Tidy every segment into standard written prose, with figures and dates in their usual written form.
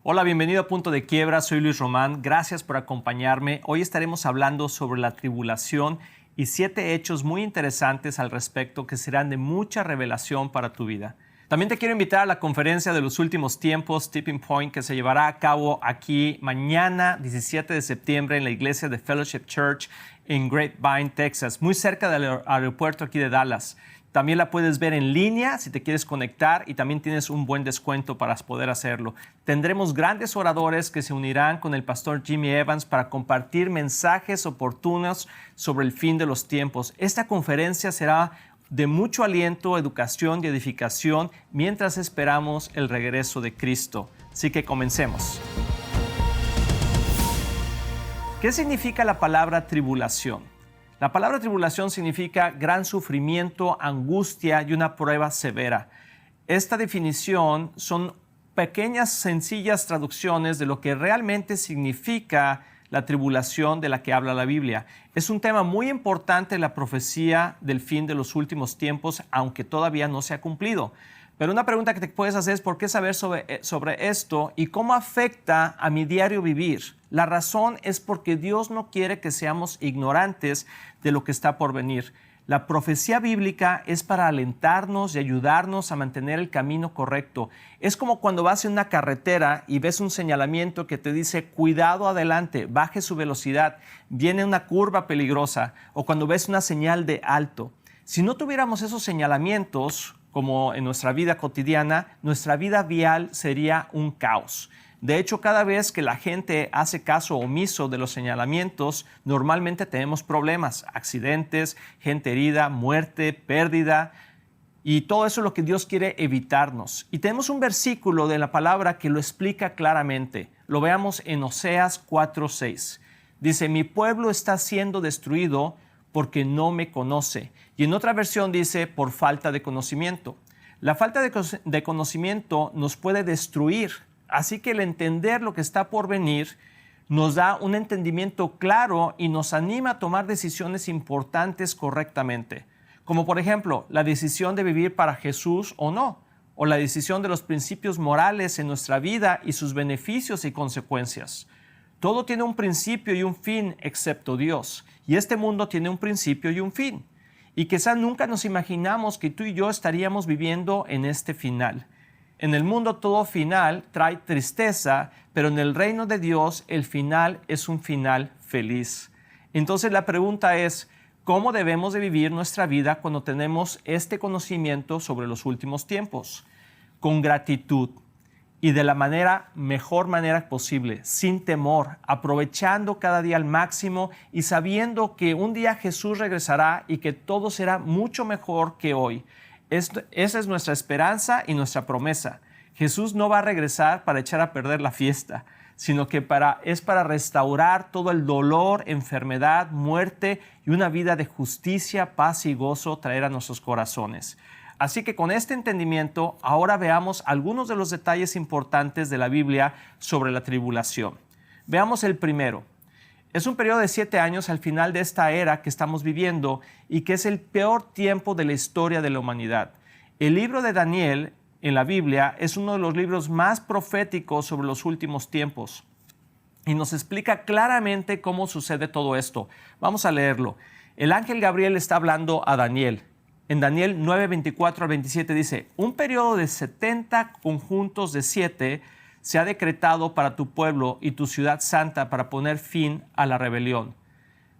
Hola, bienvenido a Punto de Quiebra, soy Luis Román, gracias por acompañarme. Hoy estaremos hablando sobre la tribulación y 7 hechos muy interesantes al respecto que serán de mucha revelación para tu vida. También te quiero invitar a la conferencia de los últimos tiempos, Tipping Point, que se llevará a cabo aquí mañana, 17 de septiembre, en la iglesia de Fellowship Church en Grapevine, Texas, muy cerca del aeropuerto aquí de Dallas. También la puedes ver en línea si te quieres conectar y también tienes un buen descuento para poder hacerlo. Tendremos grandes oradores que se unirán con el pastor Jimmy Evans para compartir mensajes oportunos sobre el fin de los tiempos. Esta conferencia será de mucho aliento, educación y edificación mientras esperamos el regreso de Cristo. Así que comencemos. ¿Qué significa la palabra tribulación? La palabra tribulación significa gran sufrimiento, angustia y una prueba severa. Esta definición son pequeñas, sencillas traducciones de lo que realmente significa la tribulación de la que habla la Biblia. Es un tema muy importante en la profecía del fin de los últimos tiempos, aunque todavía no se ha cumplido. Pero una pregunta que te puedes hacer es ¿por qué saber sobre esto y cómo afecta a mi diario vivir? La razón es porque Dios no quiere que seamos ignorantes de lo que está por venir. La profecía bíblica es para alentarnos y ayudarnos a mantener el camino correcto. Es como cuando vas en una carretera y ves un señalamiento que te dice cuidado adelante, baje su velocidad, viene una curva peligrosa, o cuando ves una señal de alto. Si no tuviéramos esos señalamientos, como en nuestra vida cotidiana, nuestra vida vial sería un caos. De hecho, cada vez que la gente hace caso omiso de los señalamientos, normalmente tenemos problemas, accidentes, gente herida, muerte, pérdida, y todo eso es lo que Dios quiere evitarnos. Y tenemos un versículo de la palabra que lo explica claramente. Lo veamos en Oseas 4:6. Dice, mi pueblo está siendo destruido porque no me conoce. Y en otra versión dice, por falta de conocimiento. La falta de conocimiento nos puede destruir. Así que el entender lo que está por venir nos da un entendimiento claro y nos anima a tomar decisiones importantes correctamente. Como por ejemplo, la decisión de vivir para Jesús o no, o la decisión de los principios morales en nuestra vida y sus beneficios y consecuencias. Todo tiene un principio y un fin excepto Dios, y este mundo tiene un principio y un fin. Y quizá nunca nos imaginamos que tú y yo estaríamos viviendo en este final. En el mundo todo final trae tristeza, pero en el reino de Dios el final es un final feliz. Entonces la pregunta es, ¿cómo debemos de vivir nuestra vida cuando tenemos este conocimiento sobre los últimos tiempos? Con gratitud y de la mejor manera posible, sin temor, aprovechando cada día al máximo y sabiendo que un día Jesús regresará y que todo será mucho mejor que hoy. Esa es nuestra esperanza y nuestra promesa. Jesús no va a regresar para echar a perder la fiesta, sino que es para restaurar todo el dolor, enfermedad, muerte y una vida de justicia, paz y gozo traer a nuestros corazones. Así que con este entendimiento, ahora veamos algunos de los detalles importantes de la Biblia sobre la tribulación. Veamos el primero. Es un periodo de 7 años al final de esta era que estamos viviendo y que es el peor tiempo de la historia de la humanidad. El libro de Daniel en la Biblia es uno de los libros más proféticos sobre los últimos tiempos y nos explica claramente cómo sucede todo esto. Vamos a leerlo. El ángel Gabriel está hablando a Daniel. En Daniel 9:24 al 27 dice, un periodo de 70 conjuntos de 7 se ha decretado para tu pueblo y tu ciudad santa para poner fin a la rebelión,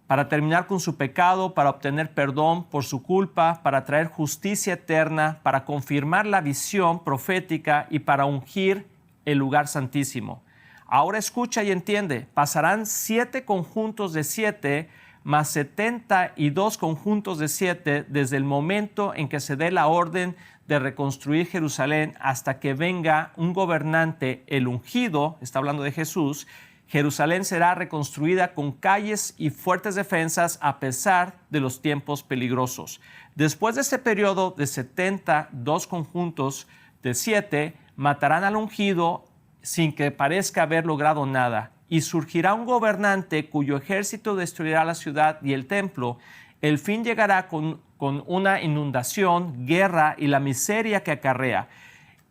para terminar con su pecado, para obtener perdón por su culpa, para traer justicia eterna, para confirmar la visión profética y para ungir el lugar santísimo. Ahora escucha y entiende, pasarán 7 conjuntos de 7 más 72 conjuntos de 7 desde el momento en que se dé la orden de reconstruir Jerusalén hasta que venga un gobernante, el ungido, está hablando de Jesús. Jerusalén será reconstruida con calles y fuertes defensas a pesar de los tiempos peligrosos. Después de este periodo de 72 conjuntos de 7, matarán al ungido sin que parezca haber logrado nada. Y surgirá un gobernante cuyo ejército destruirá la ciudad y el templo. El fin llegará con una inundación, guerra y la miseria que acarrea.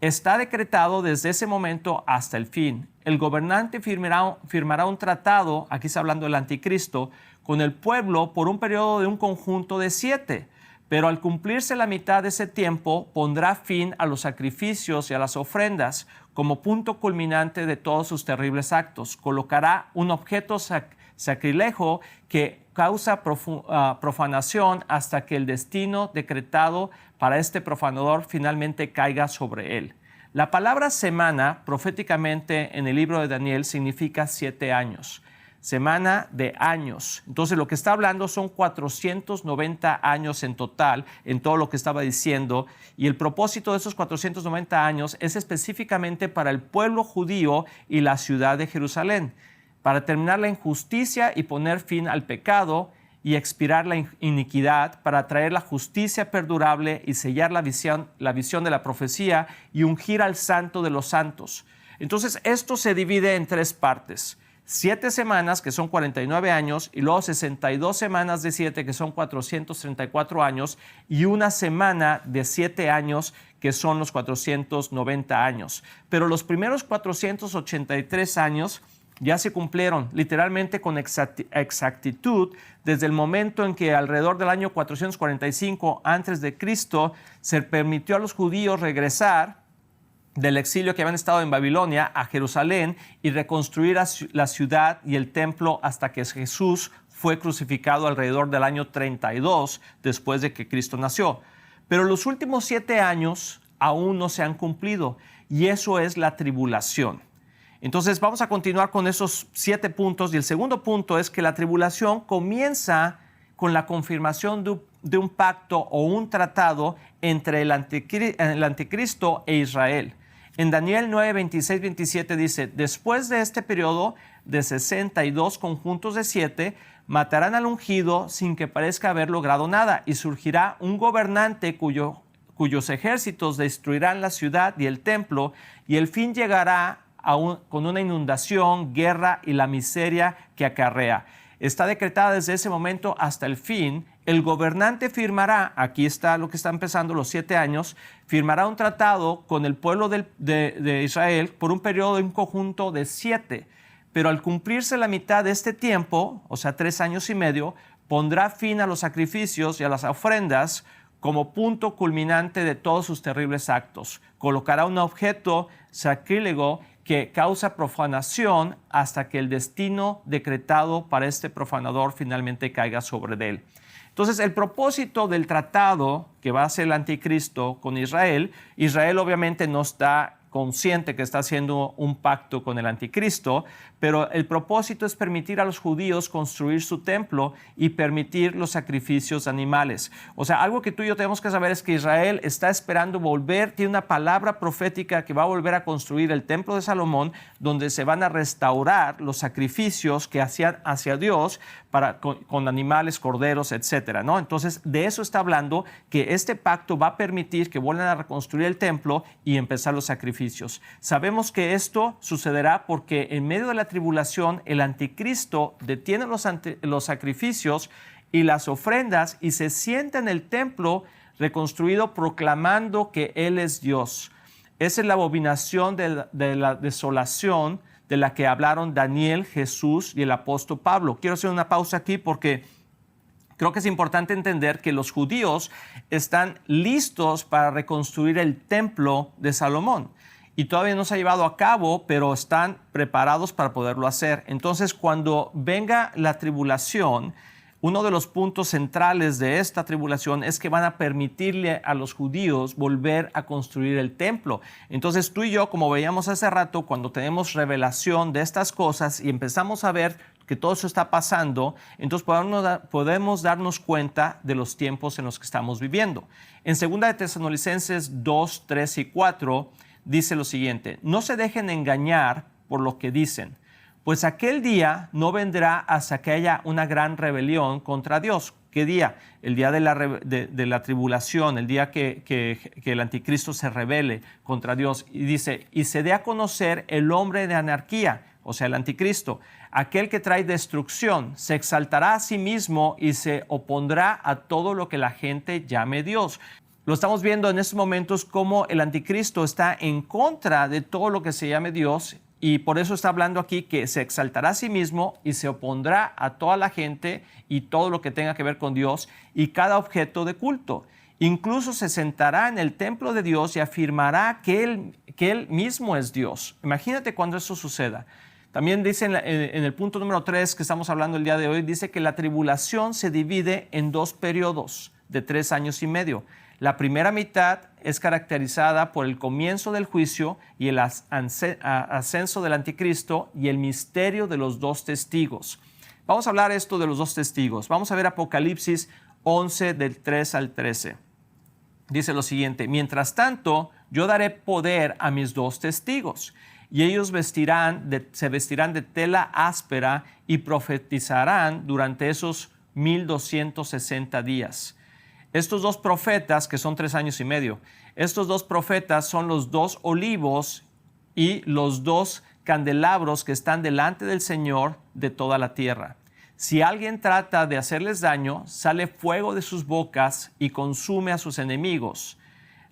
Está decretado desde ese momento hasta el fin. El gobernante firmará un tratado, aquí está hablando del anticristo, con el pueblo por un periodo de un conjunto de 7. Pero al cumplirse la mitad de ese tiempo, pondrá fin a los sacrificios y a las ofrendas como punto culminante de todos sus terribles actos. Colocará un objeto sacrilegio que causa profanación hasta que el destino decretado para este profanador finalmente caiga sobre él. La palabra semana, proféticamente en el libro de Daniel, significa 7 años. Semana de años. Entonces lo que está hablando son 490 años en total, en todo lo que estaba diciendo, y el propósito de esos 490 años es específicamente para el pueblo judío y la ciudad de Jerusalén, para terminar la injusticia y poner fin al pecado y expirar la iniquidad, para traer la justicia perdurable y sellar la visión de la profecía y ungir al santo de los santos. Entonces esto se divide en 3 partes. 7 semanas, que son 49 años, y luego 62 semanas de 7, que son 434 años, y una semana de 7 años, que son los 490 años. Pero los primeros 483 años ya se cumplieron literalmente con exactitud desde el momento en que alrededor del año 445 a.C. se permitió a los judíos regresar del exilio que habían estado en Babilonia a Jerusalén y reconstruir la ciudad y el templo hasta que Jesús fue crucificado alrededor del año 32 después de que Cristo nació. Pero los últimos 7 años aún no se han cumplido y eso es la tribulación. Entonces vamos a continuar con esos 7 puntos y el segundo punto es que la tribulación comienza con la confirmación de un pacto o un tratado entre el anticristo e Israel. En Daniel 9, 26, 27 dice, después de este periodo de 62 conjuntos de 7, matarán al ungido sin que parezca haber logrado nada y surgirá un gobernante cuyos ejércitos destruirán la ciudad y el templo y el fin llegará con una inundación, guerra y la miseria que acarrea. Está decretada desde ese momento hasta el fin. El gobernante firmará, aquí está lo que está empezando, los 7 años, firmará un tratado con el pueblo de Israel por un periodo de un conjunto de 7. Pero al cumplirse la mitad de este tiempo, o sea, 3 años y medio, pondrá fin a los sacrificios y a las ofrendas como punto culminante de todos sus terribles actos. Colocará un objeto sacrílego que causa profanación hasta que el destino decretado para este profanador finalmente caiga sobre él. Entonces, el propósito del tratado que va a hacer el anticristo con Israel obviamente no está consciente que está haciendo un pacto con el anticristo, pero el propósito es permitir a los judíos construir su templo y permitir los sacrificios de animales. O sea, algo que tú y yo tenemos que saber es que Israel está esperando volver, tiene una palabra profética que va a volver a construir el templo de Salomón, donde se van a restaurar los sacrificios que hacían hacia Dios con animales, corderos, etcétera, ¿no? Entonces, de eso está hablando, que este pacto va a permitir que vuelvan a reconstruir el templo y empezar los sacrificios. Sabemos que esto sucederá porque en medio de la tribulación el anticristo detiene los sacrificios y las ofrendas y se sienta en el templo reconstruido proclamando que Él es Dios. Esa es la abominación de la desolación de la que hablaron Daniel, Jesús y el apóstol Pablo. Quiero hacer una pausa aquí porque creo que es importante entender que los judíos están listos para reconstruir el templo de Salomón. Y todavía no se ha llevado a cabo, pero están preparados para poderlo hacer. Entonces, cuando venga la tribulación, uno de los puntos centrales de esta tribulación es que van a permitirle a los judíos volver a construir el templo. Entonces, tú y yo, como veíamos hace rato, cuando tenemos revelación de estas cosas y empezamos a ver que todo eso está pasando, entonces podemos darnos cuenta de los tiempos en los que estamos viviendo. En 2 de Tesalonicenses 2, 3 y 4 dice lo siguiente: no se dejen engañar por lo que dicen, pues aquel día no vendrá hasta que haya una gran rebelión contra Dios. ¿Qué día? El día de la tribulación, el día que el anticristo se rebele contra Dios. Y dice, y se dé a conocer el hombre de anarquía, o sea, el anticristo, aquel que trae destrucción, se exaltará a sí mismo y se opondrá a todo lo que la gente llame Dios. Lo estamos viendo en estos momentos como el anticristo está en contra de todo lo que se llame Dios, y por eso está hablando aquí que se exaltará a sí mismo y se opondrá a toda la gente y todo lo que tenga que ver con Dios y cada objeto de culto. Incluso se sentará en el templo de Dios y afirmará que él mismo es Dios. Imagínate cuando eso suceda. También dice en el punto número 3 que estamos hablando el día de hoy, dice que la tribulación se divide en 2 periodos de 3 años y medio. La primera mitad es caracterizada por el comienzo del juicio y el ascenso del anticristo y el misterio de los 2 testigos. Vamos a hablar esto de los 2 testigos. Vamos a ver Apocalipsis 11 del 3 al 13. Dice lo siguiente: mientras tanto, yo daré poder a mis 2 testigos, y ellos se vestirán de tela áspera y profetizarán durante esos 1260 días. Estos 2 profetas, que son 3 años y medio, estos 2 profetas son los 2 olivos y los 2 candelabros que están delante del Señor de toda la tierra. Si alguien trata de hacerles daño, sale fuego de sus bocas y consume a sus enemigos.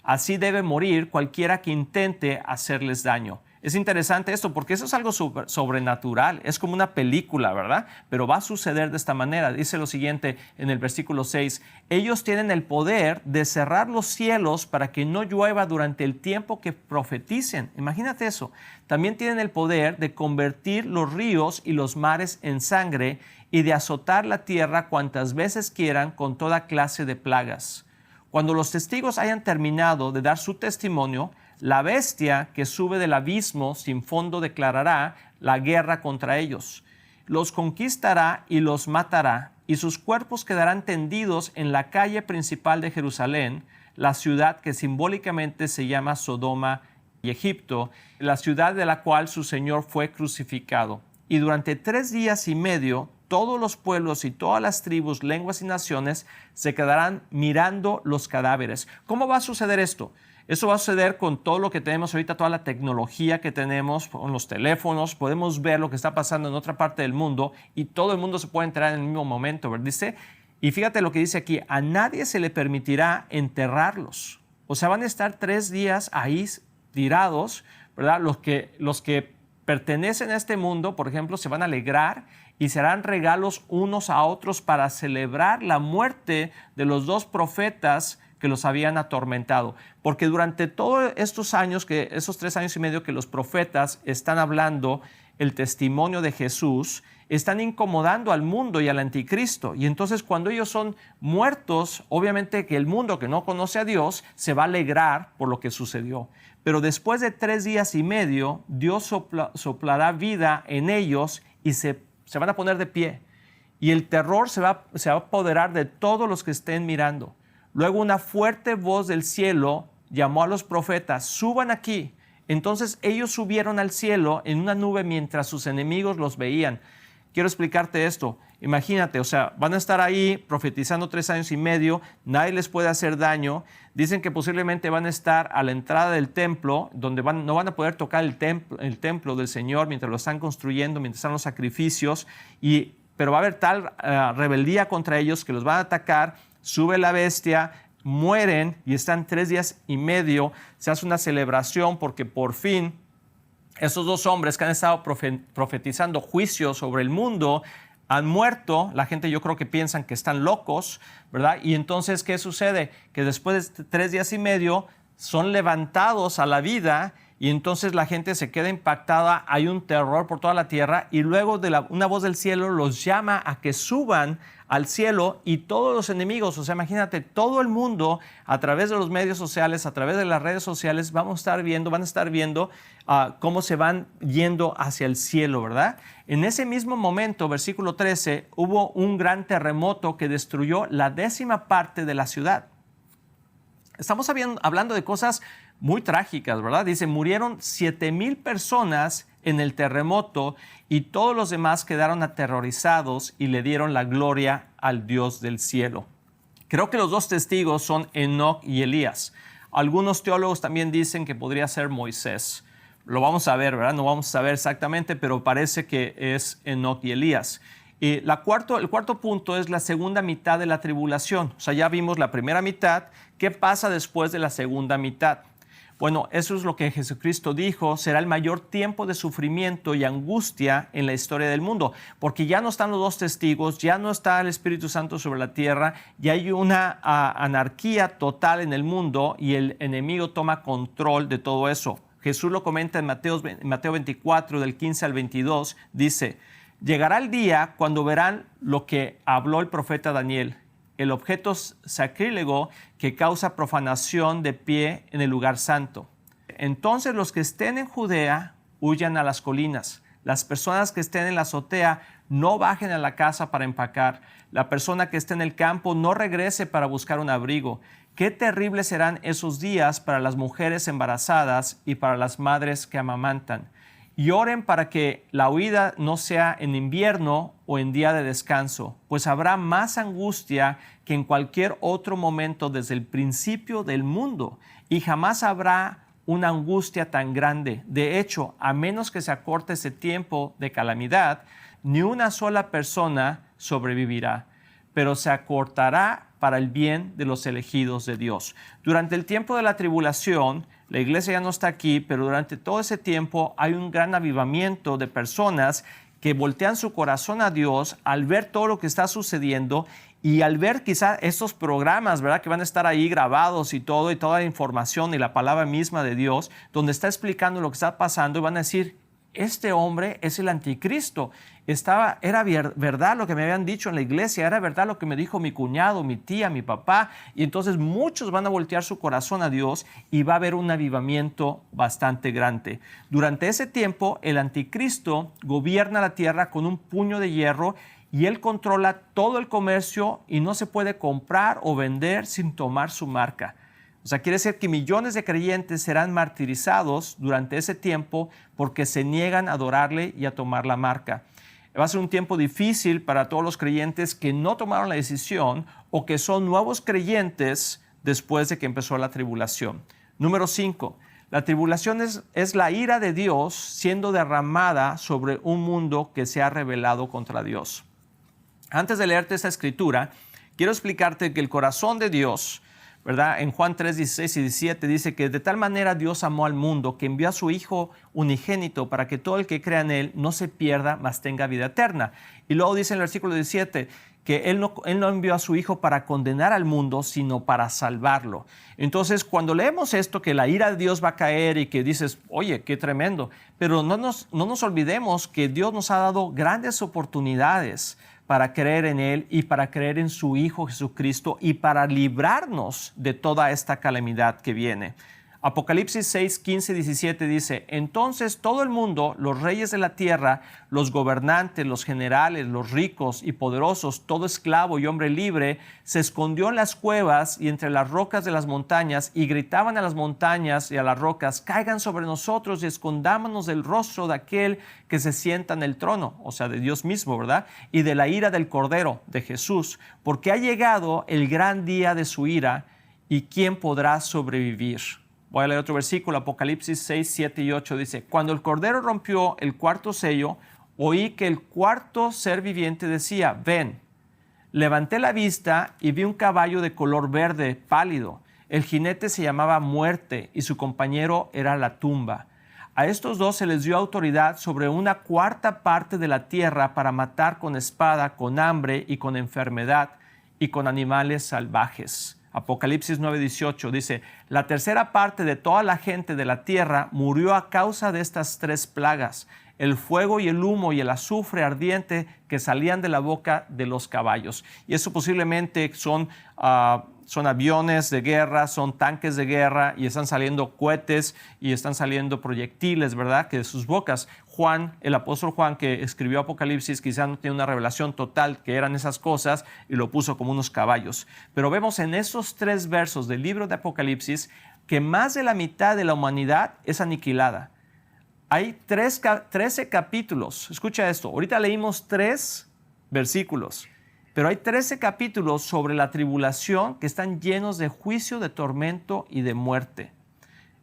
Así debe morir cualquiera que intente hacerles daño. Es interesante esto porque eso es algo sobrenatural, es como una película, ¿verdad? Pero va a suceder de esta manera. Dice lo siguiente en el versículo 6, ellos tienen el poder de cerrar los cielos para que no llueva durante el tiempo que profeticen. Imagínate eso. También tienen el poder de convertir los ríos y los mares en sangre y de azotar la tierra cuantas veces quieran con toda clase de plagas. Cuando los testigos hayan terminado de dar su testimonio, la bestia que sube del abismo sin fondo declarará la guerra contra ellos. Los conquistará y los matará, y sus cuerpos quedarán tendidos en la calle principal de Jerusalén, la ciudad que simbólicamente se llama Sodoma y Egipto, la ciudad de la cual su Señor fue crucificado. Y durante 3 días y medio, todos los pueblos y todas las tribus, lenguas y naciones se quedarán mirando los cadáveres. ¿Cómo va a suceder esto? Eso va a suceder con todo lo que tenemos ahorita, toda la tecnología que tenemos, con los teléfonos. Podemos ver lo que está pasando en otra parte del mundo y todo el mundo se puede enterar en el mismo momento, ¿verdad? Dice, y fíjate lo que dice aquí, a nadie se le permitirá enterrarlos. O sea, van a estar 3 días ahí tirados, ¿verdad? Los que pertenecen a este mundo, por ejemplo, se van a alegrar y se harán regalos unos a otros para celebrar la muerte de los 2 profetas que los habían atormentado. Porque durante todos estos años, esos 3 años y medio que los profetas están hablando el testimonio de Jesús, están incomodando al mundo y al anticristo. Y entonces cuando ellos son muertos, obviamente que el mundo que no conoce a Dios se va a alegrar por lo que sucedió. Pero después de 3 días y medio, Dios soplará vida en ellos y se van a poner de pie. Y el terror se va a apoderar de todos los que estén mirando. Luego una fuerte voz del cielo llamó a los profetas, suban aquí. Entonces ellos subieron al cielo en una nube mientras sus enemigos los veían. Quiero explicarte esto. Imagínate, o sea, van a estar ahí profetizando 3 años y medio, nadie les puede hacer daño. Dicen que posiblemente van a estar a la entrada del templo, donde no van a poder tocar el templo del Señor mientras lo están construyendo, mientras están los sacrificios, pero va a haber tal rebeldía contra ellos que los van a atacar. Sube la bestia, mueren y están 3 días y medio. Se hace una celebración porque por fin esos 2 hombres que han estado profetizando juicio sobre el mundo han muerto. La gente yo creo que piensan que están locos, ¿verdad? Y entonces, ¿qué sucede? Que después de 3 días y medio son levantados a la vida y entonces la gente se queda impactada, hay un terror por toda la tierra y luego una voz del cielo los llama a que suban al cielo y todos los enemigos, o sea, imagínate, todo el mundo a través de los medios sociales, a través de las redes sociales, van a estar viendo cómo se van yendo hacia el cielo, ¿verdad? En ese mismo momento, versículo 13, hubo un gran terremoto que destruyó la 10ª parte de la ciudad. Estamos hablando de cosas muy trágicas, ¿verdad? Dice, murieron 7,000 personas en el terremoto y todos los demás quedaron aterrorizados y le dieron la gloria al Dios del cielo. Creo que los 2 testigos son Enoc y Elías. Algunos teólogos también dicen que podría ser Moisés. Lo vamos a ver, ¿verdad? No vamos a saber exactamente, pero parece que es Enoc y Elías. Y el cuarto punto es la segunda mitad de la tribulación. O sea, ya vimos la primera mitad. ¿Qué pasa después de la segunda mitad? Bueno, eso es lo que Jesucristo dijo, será el mayor tiempo de sufrimiento y angustia en la historia del mundo, porque ya no están los dos testigos, ya no está el Espíritu Santo sobre la tierra, ya hay una anarquía total en el mundo y el enemigo toma control de todo eso. Jesús lo comenta en Mateo 24, del 15 al 22, dice, llegará el día cuando verán lo que habló el profeta Daniel, el objeto sacrílego que causa profanación de pie en el lugar santo. Entonces los que estén en Judea huyan a las colinas. Las personas que estén en la azotea no bajen a la casa para empacar. La persona que esté en el campo no regrese para buscar un abrigo. Qué terribles serán esos días para las mujeres embarazadas y para las madres que amamantan. Y oren para que la huida no sea en invierno o en día de descanso, pues habrá más angustia que en cualquier otro momento desde el principio del mundo, y jamás habrá una angustia tan grande. De hecho, a menos que se acorte ese tiempo de calamidad, ni una sola persona sobrevivirá, pero se acortará para el bien de los elegidos de Dios. Durante el tiempo de la tribulación, la iglesia ya no está aquí, pero durante todo ese tiempo hay un gran avivamiento de personas que voltean su corazón a Dios al ver todo lo que está sucediendo y al ver quizá estos programas, ¿verdad?, que van a estar ahí grabados y toda la información y la palabra misma de Dios, donde está explicando lo que está pasando, y van a decir, este hombre es el anticristo. Era verdad lo que me habían dicho en la iglesia, era verdad lo que me dijo mi cuñado, mi tía, mi papá. Y entonces muchos van a voltear su corazón a Dios y va a haber un avivamiento bastante grande. Durante ese tiempo, el anticristo gobierna la tierra con un puño de hierro y él controla todo el comercio y no se puede comprar o vender sin tomar su marca. O sea, quiere decir que millones de creyentes serán martirizados durante ese tiempo porque se niegan a adorarle y a tomar la marca. Va a ser un tiempo difícil para todos los creyentes que no tomaron la decisión o que son nuevos creyentes después de que empezó la tribulación. Número 5. La tribulación es la ira de Dios siendo derramada sobre un mundo que se ha rebelado contra Dios. Antes de leerte esta escritura, quiero explicarte que el corazón de Dios, ¿verdad? En Juan 3, 16 y 17 dice que de tal manera Dios amó al mundo que envió a su Hijo unigénito para que todo el que crea en Él no se pierda, mas tenga vida eterna. Y luego dice en el versículo 17 que él no envió a su Hijo para condenar al mundo, sino para salvarlo. Entonces, cuando leemos esto, que la ira de Dios va a caer y que dices, oye, qué tremendo, pero no nos olvidemos que Dios nos ha dado grandes oportunidades para creer en Él y para creer en su Hijo Jesucristo y para librarnos de toda esta calamidad que viene. Apocalipsis 6, 15 y 17 dice, entonces todo el mundo, los reyes de la tierra, los gobernantes, los generales, los ricos y poderosos, todo esclavo y hombre libre, se escondió en las cuevas y entre las rocas de las montañas y gritaban a las montañas y a las rocas, caigan sobre nosotros y escondámonos del rostro de aquel que se sienta en el trono, o sea, de Dios mismo, ¿verdad? Y de la ira del Cordero, de Jesús, porque ha llegado el gran día de su ira y ¿quién podrá sobrevivir? Voy a leer otro versículo, Apocalipsis 6, 7 y 8 dice, cuando el Cordero rompió el cuarto sello, oí que el cuarto ser viviente decía, ven. Levanté la vista y vi un caballo de color verde pálido. El jinete se llamaba Muerte y su compañero era la Tumba. A estos dos se les dio autoridad sobre una cuarta parte de la tierra para matar con espada, con hambre y con enfermedad y con animales salvajes. Apocalipsis 9:18 dice, la tercera parte de toda la gente de la tierra murió a causa de estas tres plagas, el fuego y el humo y el azufre ardiente que salían de la boca de los caballos. Y eso posiblemente son aviones de guerra, son tanques de guerra y están saliendo cohetes y están saliendo proyectiles, ¿verdad?, que de sus bocas. Juan, el apóstol Juan, que escribió Apocalipsis, quizá no tiene una revelación total que eran esas cosas y lo puso como unos caballos. Pero vemos en esos 3 versos del libro de Apocalipsis que más de la mitad de la humanidad es aniquilada. Hay 13 capítulos. Escucha esto. Ahorita leímos 3 versículos, pero hay 13 capítulos sobre la tribulación que están llenos de juicio, de tormento y de muerte.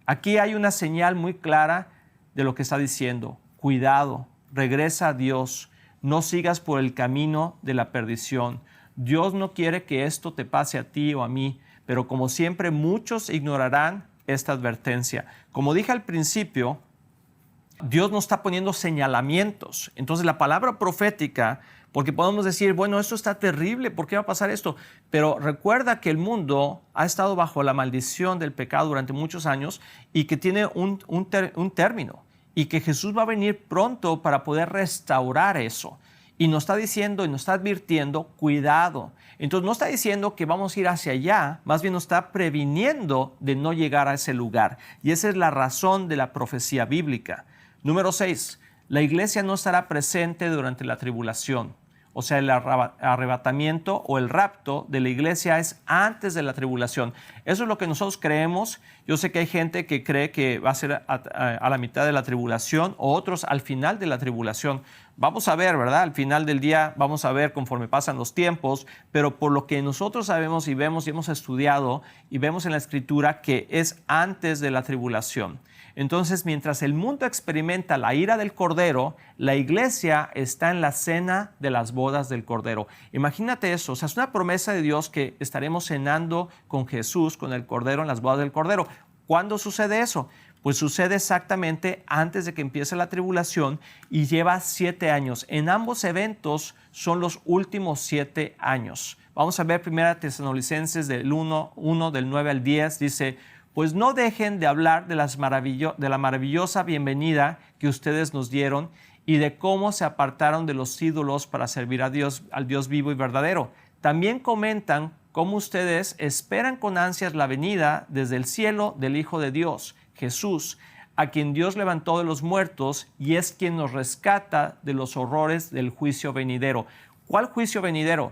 Aquí hay una señal muy clara de lo que está diciendo. Cuidado, regresa a Dios. no sigas por el camino de la perdición. Dios no quiere que esto te pase a ti o a mí, pero como siempre muchos ignorarán esta advertencia. Como dije al principio, Dios nos está poniendo señalamientos. Entonces la palabra profética, porque podemos decir, bueno, esto está terrible, ¿por qué va a pasar esto? Pero recuerda que el mundo ha estado bajo la maldición del pecado durante muchos años y que tiene un término y que Jesús va a venir pronto para poder restaurar eso. Y nos está diciendo y nos está advirtiendo, cuidado. Entonces no está diciendo que vamos a ir hacia allá, más bien nos está previniendo de no llegar a ese lugar. Y esa es la razón de la profecía bíblica. Número 6, la iglesia no estará presente durante la tribulación. O sea, el arrebatamiento o el rapto de la iglesia es antes de la tribulación. Eso es lo que nosotros creemos. Yo sé que hay gente que cree que va a ser a la mitad de la tribulación o otros al final de la tribulación. Vamos a ver, ¿verdad? Al final del día vamos a ver conforme pasan los tiempos, pero por lo que nosotros sabemos y vemos y hemos estudiado y vemos en la Escritura que es antes de la tribulación. Entonces, mientras el mundo experimenta la ira del Cordero, la iglesia está en la cena de las bodas del Cordero. Imagínate eso, o sea, es una promesa de Dios que estaremos cenando con Jesús, con el Cordero, en las bodas del Cordero. ¿Cuándo sucede eso? Pues sucede exactamente antes de que empiece la tribulación y lleva 7 años. En ambos eventos son los últimos 7 años. Vamos a ver 1 Tesalonicenses del 1 del 9 al 10, dice: pues no dejen de hablar de la maravillosa bienvenida que ustedes nos dieron y de cómo se apartaron de los ídolos para servir a Dios, al Dios vivo y verdadero. También comentan cómo ustedes esperan con ansias la venida desde el cielo del Hijo de Dios, Jesús, a quien Dios levantó de los muertos y es quien nos rescata de los horrores del juicio venidero. ¿Cuál juicio venidero?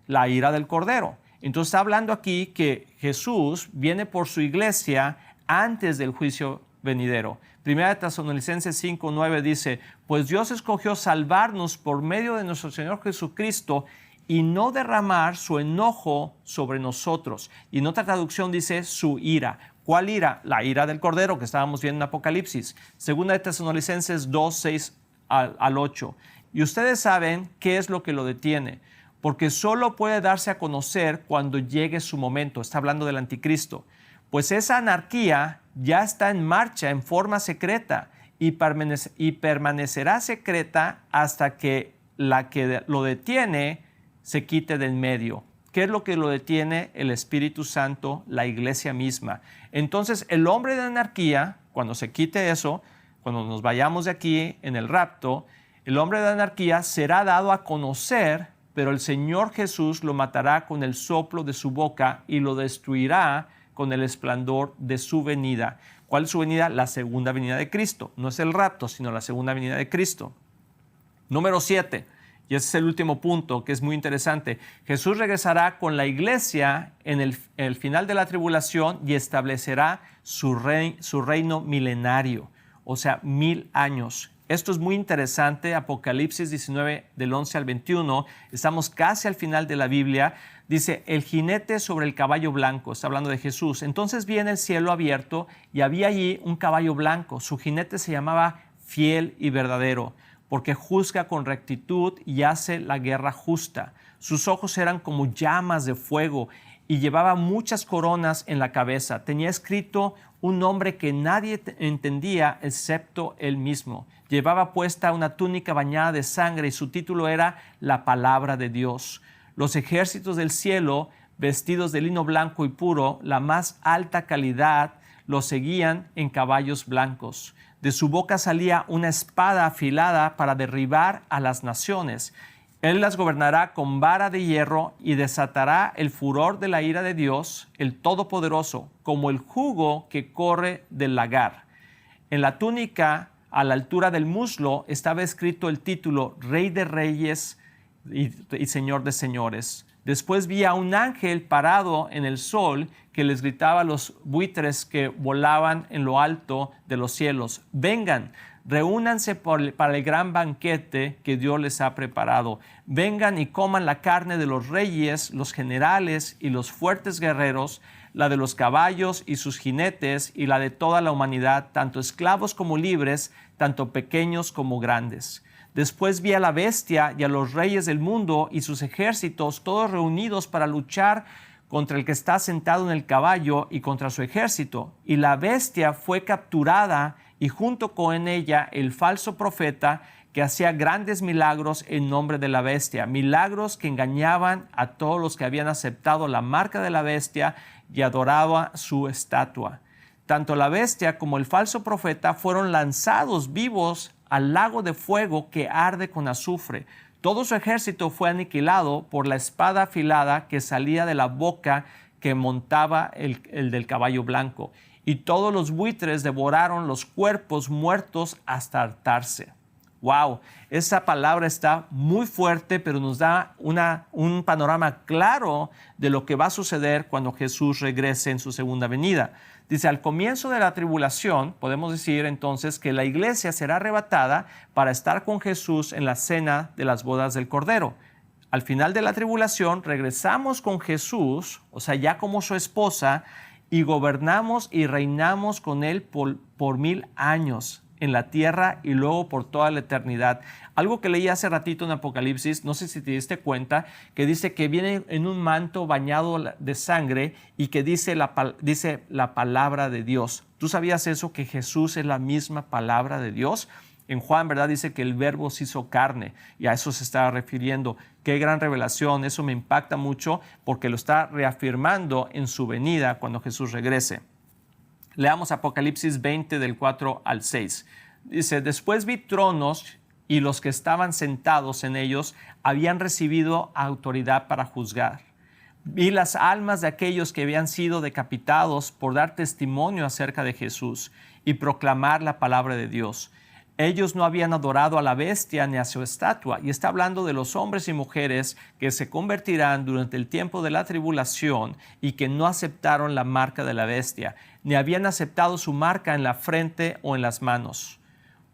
La ira del Cordero. Entonces está hablando aquí que Jesús viene por su iglesia antes del juicio venidero. 1 Tesalonicenses 5:9 dice: pues Dios escogió salvarnos por medio de nuestro Señor Jesucristo y no derramar su enojo sobre nosotros. Y en otra traducción dice su ira. ¿Cuál ira? La ira del Cordero que estábamos viendo en Apocalipsis. 2 Tesalonicenses 2:6 al 8. Y ustedes saben qué es lo que lo detiene, porque solo puede darse a conocer cuando llegue su momento. Está hablando del anticristo. Pues esa anarquía ya está en marcha en forma secreta y permanecerá secreta hasta que la que lo detiene se quite del medio. ¿Qué es lo que lo detiene? El Espíritu Santo, la iglesia misma. Entonces, el hombre de anarquía, cuando se quite eso, cuando nos vayamos de aquí en el rapto, el hombre de anarquía será dado a conocer, pero el Señor Jesús lo matará con el soplo de su boca y lo destruirá con el esplendor de su venida. ¿Cuál es su venida? La segunda venida de Cristo. No es el rapto, sino la segunda venida de Cristo. Número 7, y ese es el último punto que es muy interesante. Jesús regresará con la iglesia en el final de la tribulación y establecerá su reino milenario, o sea, 1000 años. Esto es muy interesante. Apocalipsis 19, del 11 al 21. Estamos casi al final de la Biblia. Dice: el jinete sobre el caballo blanco. Está hablando de Jesús. Entonces vi en el cielo abierto y había allí un caballo blanco. Su jinete se llamaba Fiel y Verdadero, porque juzga con rectitud y hace la guerra justa. Sus ojos eran como llamas de fuego y llevaba muchas coronas en la cabeza. Tenía escrito un nombre que nadie entendía excepto él mismo. Llevaba puesta una túnica bañada de sangre y su título era La Palabra de Dios. Los ejércitos del cielo, vestidos de lino blanco y puro, la más alta calidad, lo seguían en caballos blancos. De su boca salía una espada afilada para derribar a las naciones. Él las gobernará con vara de hierro y desatará el furor de la ira de Dios, el Todopoderoso, como el jugo que corre del lagar. En la túnica, a la altura del muslo, estaba escrito el título Rey de Reyes y Señor de Señores. Después vi a un ángel parado en el sol que les gritaba a los buitres que volaban en lo alto de los cielos: vengan, reúnanse para el gran banquete que Dios les ha preparado. Vengan y coman la carne de los reyes, los generales y los fuertes guerreros, la de los caballos y sus jinetes, y la de toda la humanidad, tanto esclavos como libres, tanto pequeños como grandes. Después vi a la bestia y a los reyes del mundo y sus ejércitos, todos reunidos para luchar contra el que está sentado en el caballo y contra su ejército. Y la bestia fue capturada, y junto con ella el falso profeta, que hacía grandes milagros en nombre de la bestia, milagros que engañaban a todos los que habían aceptado la marca de la bestia y adoraban su estatua. Tanto la bestia como el falso profeta fueron lanzados vivos al lago de fuego que arde con azufre. Todo su ejército fue aniquilado por la espada afilada que salía de la boca que montaba el del caballo blanco. Y todos los buitres devoraron los cuerpos muertos hasta hartarse. ¡Wow! Esa palabra está muy fuerte, pero nos da un panorama claro de lo que va a suceder cuando Jesús regrese en su segunda venida. Dice, al comienzo de la tribulación, podemos decir entonces que la iglesia será arrebatada para estar con Jesús en la cena de las bodas del Cordero. Al final de la tribulación, regresamos con Jesús, o sea, ya como su esposa, y gobernamos y reinamos con Él por 1000 años en la tierra y luego por toda la eternidad. Algo que leí hace ratito en Apocalipsis, no sé si te diste cuenta, que dice que viene en un manto bañado de sangre y que dice la palabra de Dios. ¿Tú sabías eso, que Jesús es la misma palabra de Dios? En Juan, ¿verdad? Dice que el verbo se hizo carne, y a eso se está refiriendo. Qué gran revelación, eso me impacta mucho porque lo está reafirmando en su venida cuando Jesús regrese. Leamos Apocalipsis 20 del 4 al 6. Dice, después vi tronos y los que estaban sentados en ellos habían recibido autoridad para juzgar. Vi las almas de aquellos que habían sido decapitados por dar testimonio acerca de Jesús y proclamar la palabra de Dios. Ellos no habían adorado a la bestia ni a su estatua. Y está hablando de los hombres y mujeres que se convertirán durante el tiempo de la tribulación y que no aceptaron la marca de la bestia, ni habían aceptado su marca en la frente o en las manos.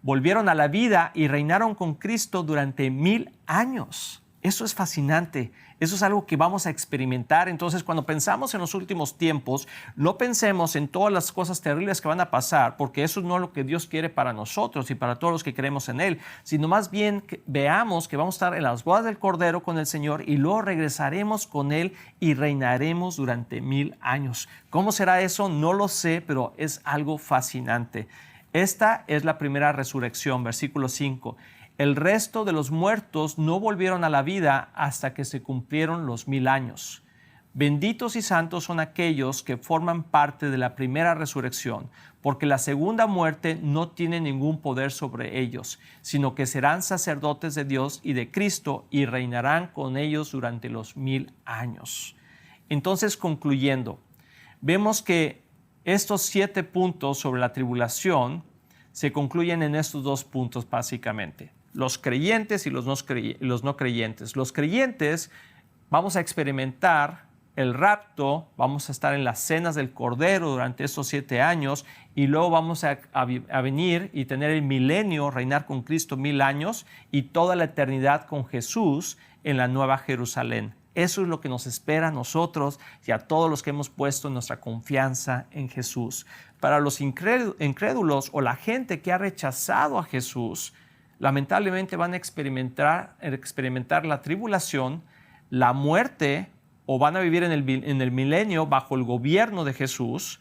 Volvieron a la vida y reinaron con Cristo durante 1000 años. Eso es fascinante. Eso es algo que vamos a experimentar. Entonces, cuando pensamos en los últimos tiempos, no pensemos en todas las cosas terribles que van a pasar, porque eso no es lo que Dios quiere para nosotros y para todos los que creemos en Él, sino más bien que veamos que vamos a estar en las bodas del Cordero con el Señor y luego regresaremos con Él y reinaremos durante 1000 años. ¿Cómo será eso? No lo sé, pero es algo fascinante. Esta es la primera resurrección, versículo 5. El resto de los muertos no volvieron a la vida hasta que se cumplieron los 1000 años. Benditos y santos son aquellos que forman parte de la primera resurrección, porque la segunda muerte no tiene ningún poder sobre ellos, sino que serán sacerdotes de Dios y de Cristo y reinarán con ellos durante los 1000 años. Entonces, concluyendo, vemos que estos 7 puntos sobre la tribulación se concluyen en estos 2 puntos básicamente. Los creyentes y los no creyentes. Los creyentes vamos a experimentar el rapto, vamos a estar en las cenas del Cordero durante estos 7 años y luego vamos a venir y tener el milenio, reinar con Cristo 1000 años y toda la eternidad con Jesús en la Nueva Jerusalén. Eso es lo que nos espera a nosotros y a todos los que hemos puesto nuestra confianza en Jesús. Para los incrédulos o la gente que ha rechazado a Jesús, lamentablemente van a experimentar la tribulación, la muerte, o van a vivir en el milenio bajo el gobierno de Jesús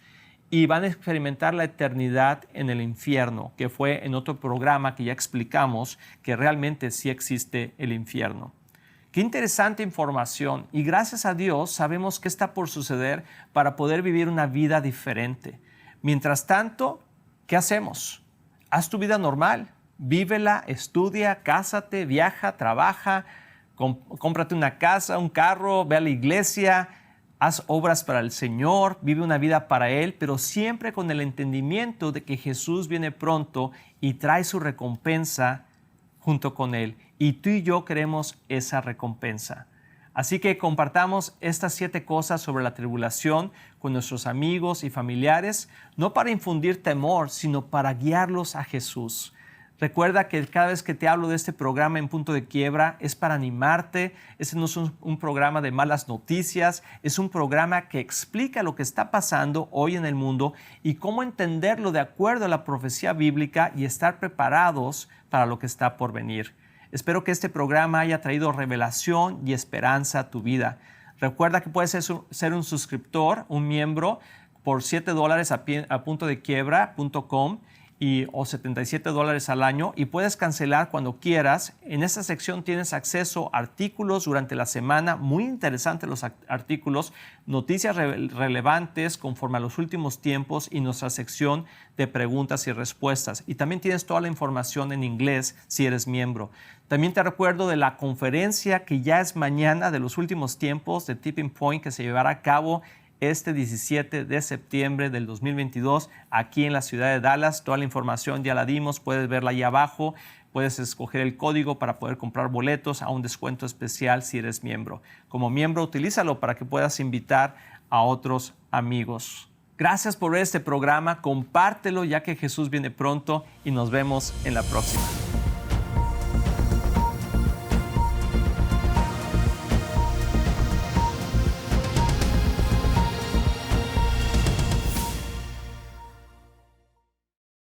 y van a experimentar la eternidad en el infierno, que fue en otro programa que ya explicamos que realmente sí existe el infierno. Qué interesante información, y gracias a Dios sabemos qué está por suceder para poder vivir una vida diferente. Mientras tanto, ¿qué hacemos? Haz tu vida normal. Vívela, estudia, cásate, viaja, trabaja, cómprate una casa, un carro, ve a la iglesia, haz obras para el Señor, vive una vida para Él, pero siempre con el entendimiento de que Jesús viene pronto y trae su recompensa junto con Él. Y tú y yo queremos esa recompensa. Así que compartamos estas 7 cosas sobre la tribulación con nuestros amigos y familiares, no para infundir temor, sino para guiarlos a Jesús. Recuerda que cada vez que te hablo de este programa en Punto de Quiebra es para animarte. Este no es un programa de malas noticias, es un programa que explica lo que está pasando hoy en el mundo y cómo entenderlo de acuerdo a la profecía bíblica y estar preparados para lo que está por venir. Espero que este programa haya traído revelación y esperanza a tu vida. Recuerda que puedes ser un suscriptor, un miembro, por $7 a puntodequiebra.com o $77 al año, y puedes cancelar cuando quieras. En esta sección tienes acceso a artículos durante la semana, muy interesantes los artículos, noticias relevantes conforme a los últimos tiempos y nuestra sección de preguntas y respuestas. Y también tienes toda la información en inglés si eres miembro. También te recuerdo de la conferencia que ya es mañana de los últimos tiempos de Tipping Point, que se llevará a cabo este 17 de septiembre del 2022 aquí en la ciudad de Dallas. Toda la información ya la dimos, puedes verla ahí abajo. Puedes escoger el código para poder comprar boletos a un descuento especial si eres miembro. Como miembro, utilízalo para que puedas invitar a otros amigos. Gracias por ver este programa, compártelo ya que Jesús viene pronto y nos vemos en la próxima.